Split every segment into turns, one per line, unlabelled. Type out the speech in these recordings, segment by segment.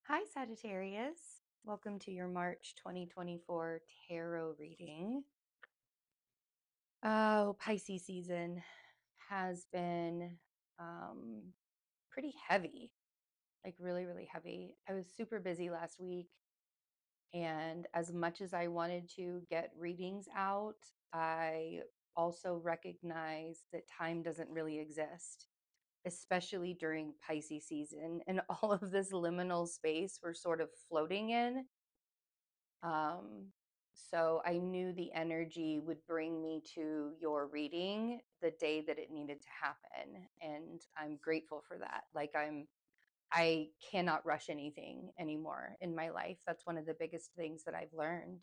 Hi, Sagittarius. Welcome to your March 2024 tarot reading. Oh, Pisces season has been pretty heavy, like really, really heavy. I was super busy last week, and as much as I wanted to get readings out, I also recognize that time doesn't really exist, especially during Pisces season and all of this liminal space we're sort of floating in. So I knew the energy would bring me to your reading the day that it needed to happen. And I'm grateful for that. I cannot rush anything anymore in my life. That's one of the biggest things that I've learned.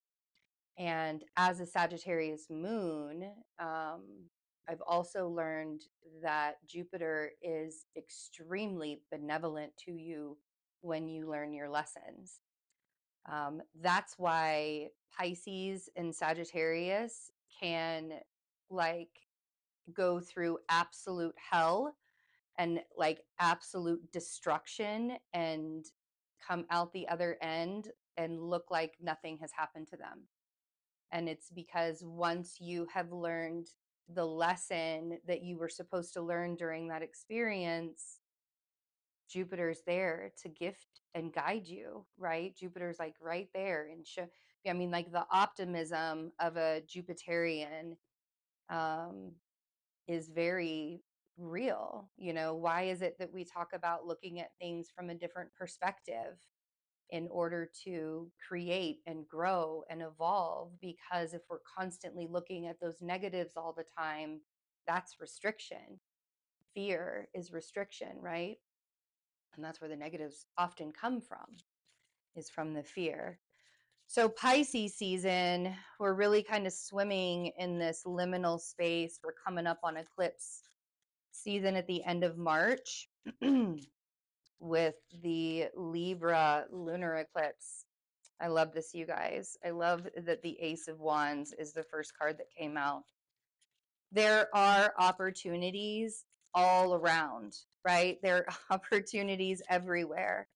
And as a Sagittarius moon, I've also learned that Jupiter is extremely benevolent to you when you learn your lessons. That's why Pisces and Sagittarius can like go through absolute hell and like absolute destruction and come out the other end and look like nothing has happened to them. And it's because once you have learned the lesson that you were supposed to learn during that experience, Jupiter's there to gift and guide you, right? Jupiter's like right there and show. I mean, like the optimism of a Jupiterian um, is very real. Why is it that we talk about looking at things from a different perspective in order to create and grow and evolve? Because if we're constantly looking at those negatives all the time, that's restriction. Fear is restriction, right? And that's where the negatives often come from, is from the fear. So Pisces season, we're really kind of swimming in this liminal space. We're coming up on eclipse season at the end of March with the Libra lunar eclipse. I love this, you guys. I love that the Ace of Wands is the first card that came out. There are opportunities all around, right? There are opportunities everywhere.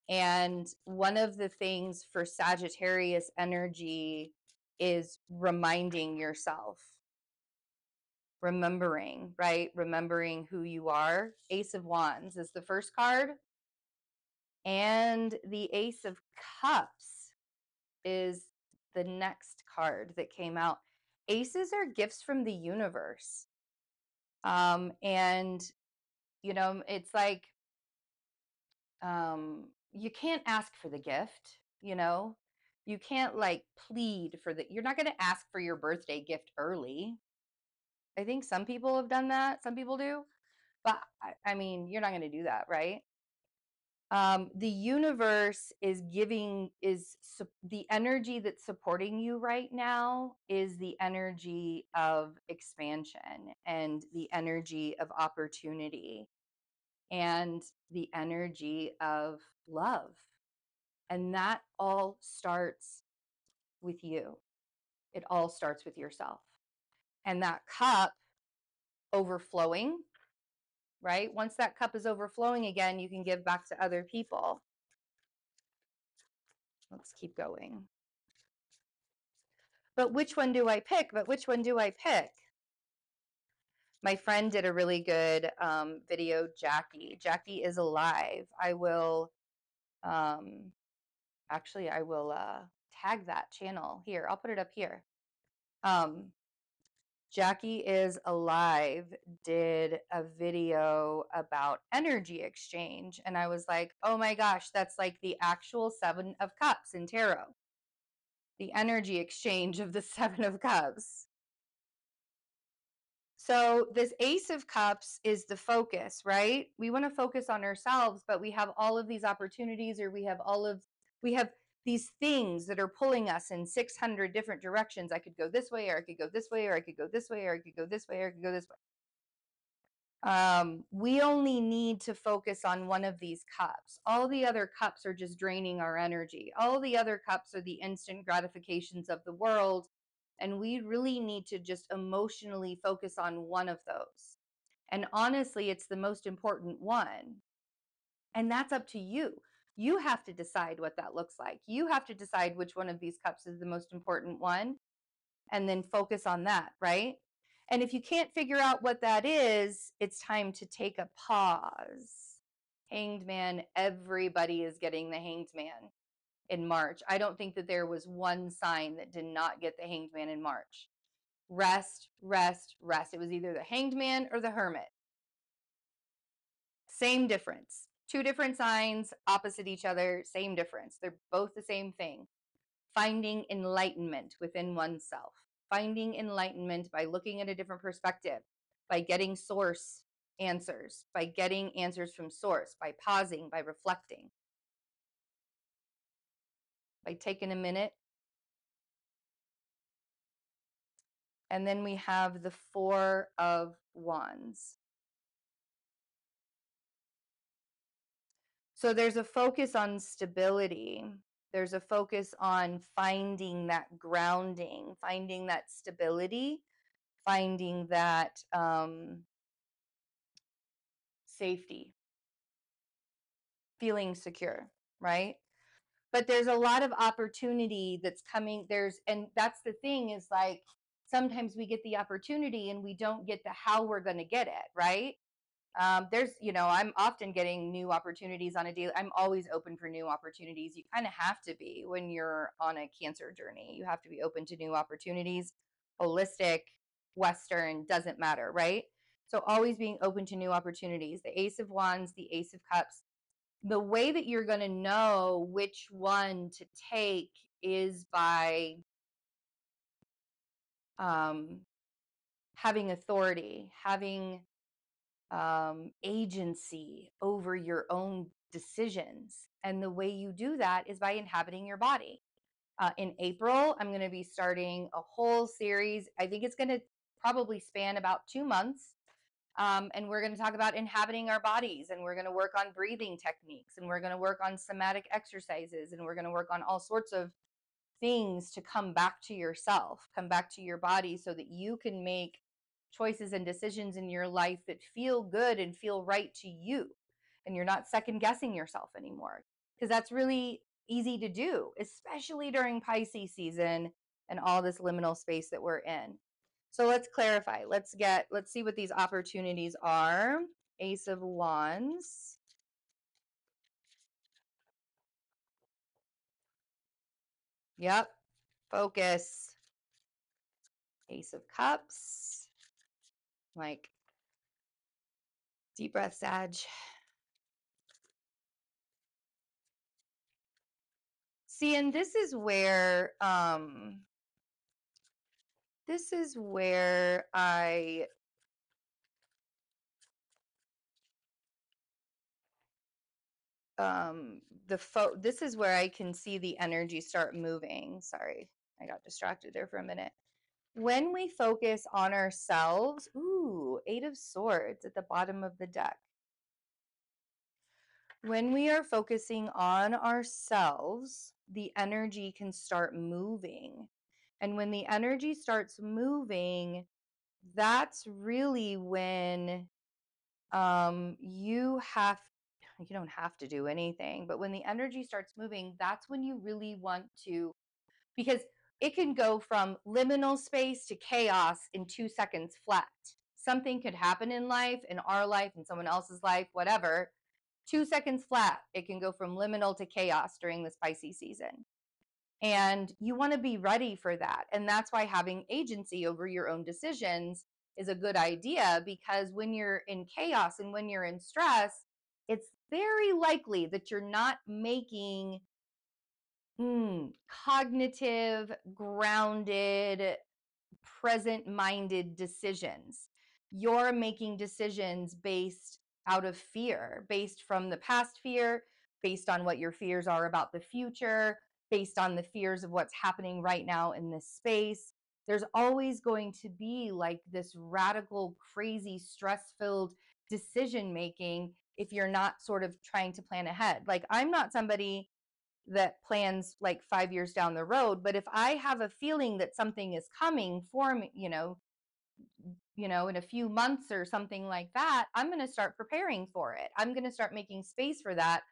And one of the things for Sagittarius energy is reminding yourself, remembering, right? Remembering who you are. Ace of Wands is the first card. And the Ace of Cups is the next card that came out. Aces are gifts from the universe. And, it's like, you can't ask for the gift, you can't like plead for you're not going to ask for your birthday gift early. I think some people have done that, some people do, but I mean, you're not going to do that, right? The universe is the energy that's supporting you right now is the energy of expansion and the energy of opportunity and the energy of love. And that all starts with you. It all starts with yourself. And that cup overflowing, right? Once that cup is overflowing again, you can give back to other people. Let's keep going. But which one do I pick? My friend did a really good video, Jackie. Jackie is alive. I will, actually, I will tag that channel here. I'll put it up here. Jackie is alive did a video about energy exchange. And I was like, oh my gosh, that's like the actual Seven of Cups in tarot. The energy exchange of the Seven of Cups. So this Ace of Cups is the focus, right? We want to focus on ourselves, but we have all of these opportunities, or we have these things that are pulling us in 600 different directions. I could go this way, or I could go this way, or I could go this way, or I could go this way, or I could go this way. We only need to focus on one of these cups. All the other cups are just draining our energy. All the other cups are the instant gratifications of the world. And we really need to just emotionally focus on one of those. And honestly, it's the most important one. And that's up to you. You have to decide what that looks like. You have to decide which one of these cups is the most important one, and then focus on that, right? And if you can't figure out what that is, it's time to take a pause. Hanged Man, everybody is getting the Hanged Man in March. I don't think that there was one sign that did not get the Hanged Man in March. Rest, rest, rest. It was either the Hanged Man or the Hermit. Same difference. Two different signs, opposite each other, same difference. They're both the same thing. Finding enlightenment within oneself. Finding enlightenment by looking at a different perspective, by getting source answers, by getting answers from source, by pausing, by reflecting, by taking a minute. And then we have the Four of Wands. So there's a focus on stability. There's a focus on finding that grounding, finding that stability, finding that safety, feeling secure, right? But there's a lot of opportunity that's coming. And that's the thing, is like, sometimes we get the opportunity and we don't get the how we're going to get it, right? I'm often getting new opportunities on a daily. I'm always open for new opportunities. You kind of have to be when you're on a cancer journey. You have to be open to new opportunities. Holistic, Western, doesn't matter, right? So always being open to new opportunities. The Ace of Wands, the Ace of Cups. The way that you're going to know which one to take is by having authority, having agency over your own decisions. And the way you do that is by inhabiting your body. In April, I'm going to be starting a whole series. I think it's going to probably span about 2 months. And we're going to talk about inhabiting our bodies, and we're going to work on breathing techniques, and we're going to work on somatic exercises, and we're going to work on all sorts of things to come back to yourself, come back to your body, so that you can make choices and decisions in your life that feel good and feel right to you. And you're not second guessing yourself anymore, because that's really easy to do, especially during Pisces season and all this liminal space that we're in. So let's clarify. Let's see what these opportunities are. Ace of Wands. Yep. Focus. Ace of Cups. Like, deep breath, Sag. See, and this is where I this is where I can see the energy start moving. Sorry, I got distracted there for a minute. When we focus on ourselves, ooh, Eight of Swords at the bottom of the deck. When we are focusing on ourselves, the energy can start moving. And when the energy starts moving, that's really when you don't have to do anything, but when the energy starts moving, that's when you really want to, because it can go from liminal space to chaos in 2 seconds flat. Something could happen in life, in our life, in someone else's life, whatever. 2 seconds flat, it can go from liminal to chaos during this Pisces season. And you want to be ready for that. And that's why having agency over your own decisions is a good idea, because when you're in chaos and when you're in stress, it's very likely that you're not making cognitive, grounded, present-minded decisions. You're making decisions based out of fear, based from the past fear, based on what your fears are about the future, based on the fears of what's happening right now in this space. There's always going to be like this radical, crazy, stress-filled decision making if you're not sort of trying to plan ahead. Like, I'm not somebody that plans like 5 years down the road, but if I have a feeling that something is coming for me, in a few months or something like that, I'm going to start preparing for it. I'm going to start making space for that.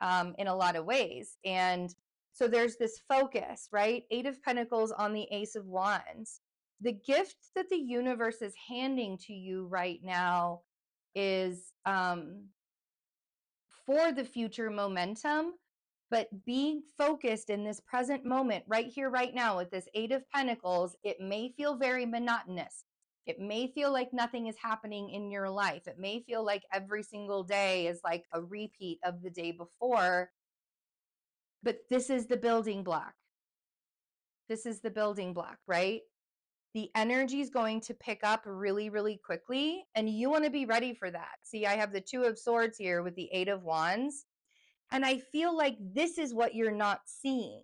in a lot of ways. And so there's this focus, right? Eight of Pentacles on the Ace of Wands. The gift that the universe is handing to you right now is for the future momentum, but being focused in this present moment, right here, right now, with this Eight of Pentacles, it may feel very monotonous. It may feel like nothing is happening in your life. It may feel like every single day is like a repeat of the day before, but this is the building block. This is the building block, right? The energy is going to pick up really, really quickly, and you want to be ready for that. See, I have the Two of Swords here with the Eight of Wands, and I feel like this is what you're not seeing.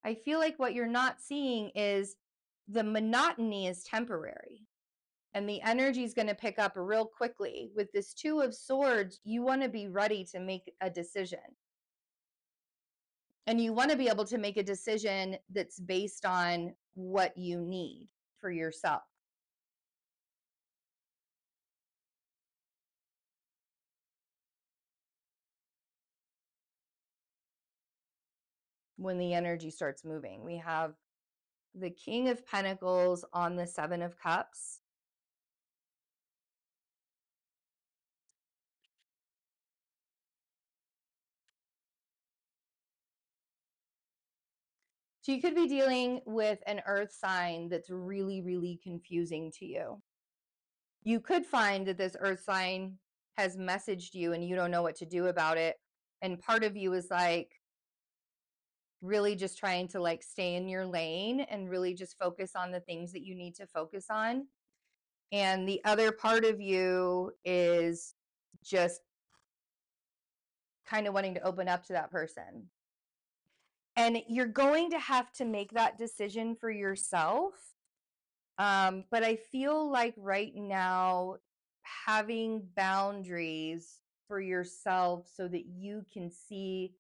I feel like what you're not seeing is the monotony is temporary, and the energy is going to pick up real quickly. With this Two of Swords, you want to be ready to make a decision. And you want to be able to make a decision that's based on what you need for yourself. When the energy starts moving, we have the King of Pentacles on the Seven of Cups. So you could be dealing with an earth sign that's really, really confusing to you. You could find that this earth sign has messaged you and you don't know what to do about it. And part of you is like really just trying to like stay in your lane and really just focus on the things that you need to focus on. And the other part of you is just kind of wanting to open up to that person. And you're going to have to make that decision for yourself. But I feel like right now, having boundaries for yourself so that you can see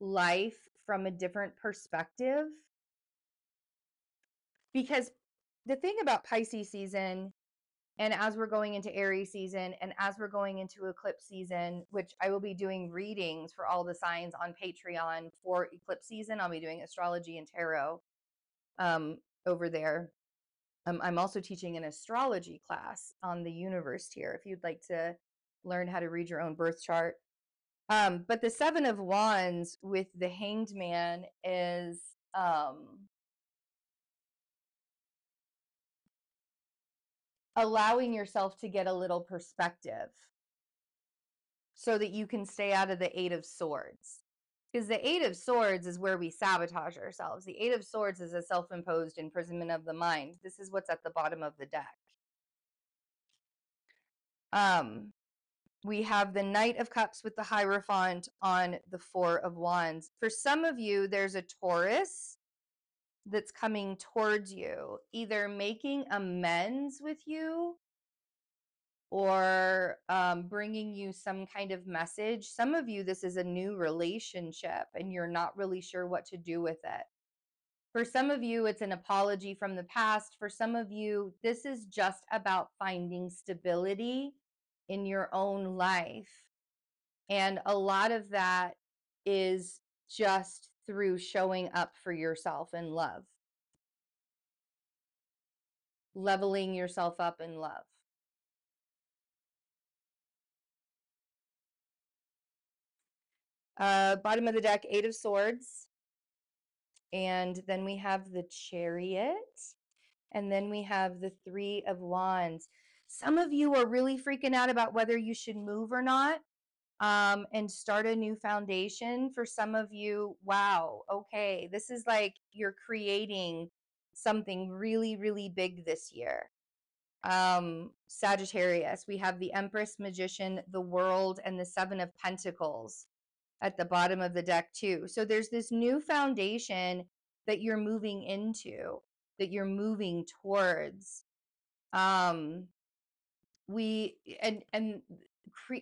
life from a different perspective. Because the thing about Pisces season, and as we're going into Aries season, and as we're going into eclipse season, which I will be doing readings for all the signs on Patreon for eclipse season. I'll be doing astrology and tarot over there. I'm also teaching an astrology class on the universe here if you'd like to learn how to read your own birth chart. But the Seven of Wands with the Hanged Man is allowing yourself to get a little perspective so that you can stay out of the Eight of Swords. Because the Eight of Swords is where we sabotage ourselves. The Eight of Swords is a self-imposed imprisonment of the mind. This is what's at the bottom of the deck. We have the Knight of Cups with the Hierophant on the Four of Wands. For some of you, there's a Taurus that's coming towards you, either making amends with you or bringing you some kind of message. Some of you, this is a new relationship and you're not really sure what to do with it. For some of you, it's an apology from the past. For some of you, this is just about finding stability in your own life. And a lot of that is just through showing up for yourself in love, leveling yourself up in love. Bottom of the deck, Eight of Swords. And then we have the Chariot. And then we have the Three of Wands. Some of you are really freaking out about whether you should move or not and start a new foundation. For some of you, wow, okay, this is like you're creating something really, really big this year. Sagittarius, we have the Empress, Magician, the World, and the Seven of Pentacles at the bottom of the deck too. So there's this new foundation that you're moving into, that you're moving towards.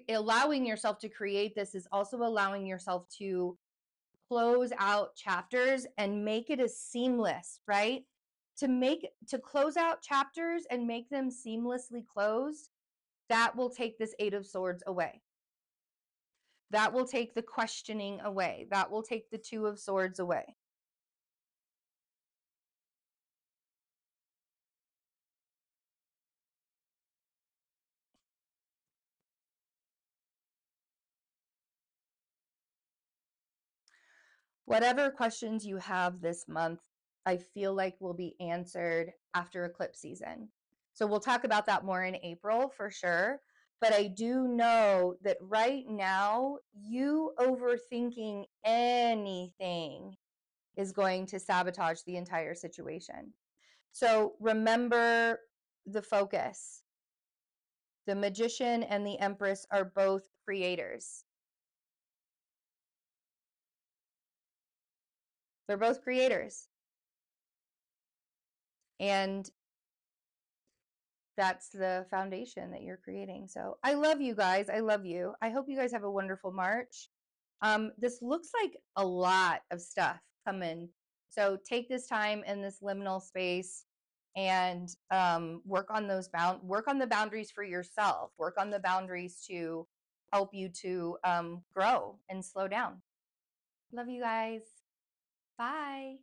Allowing yourself to create this is also allowing yourself to close out chapters and make it as seamless, right? To close out chapters and make them seamlessly closed, that will take this Eight of Swords away. That will take the questioning away. That will take the Two of Swords away. Whatever questions you have this month, I feel like will be answered after eclipse season. So we'll talk about that more in April for sure. But I do know that right now, you overthinking anything is going to sabotage the entire situation. So remember the focus. The Magician and the Empress are both creators. They're both creators. And that's the foundation that you're creating. So I love you guys. I love you. I hope you guys have a wonderful March. This looks like a lot of stuff coming. So take this time in this liminal space and work on the boundaries for yourself. Work on the boundaries to help you to grow and slow down. Love you guys. Bye.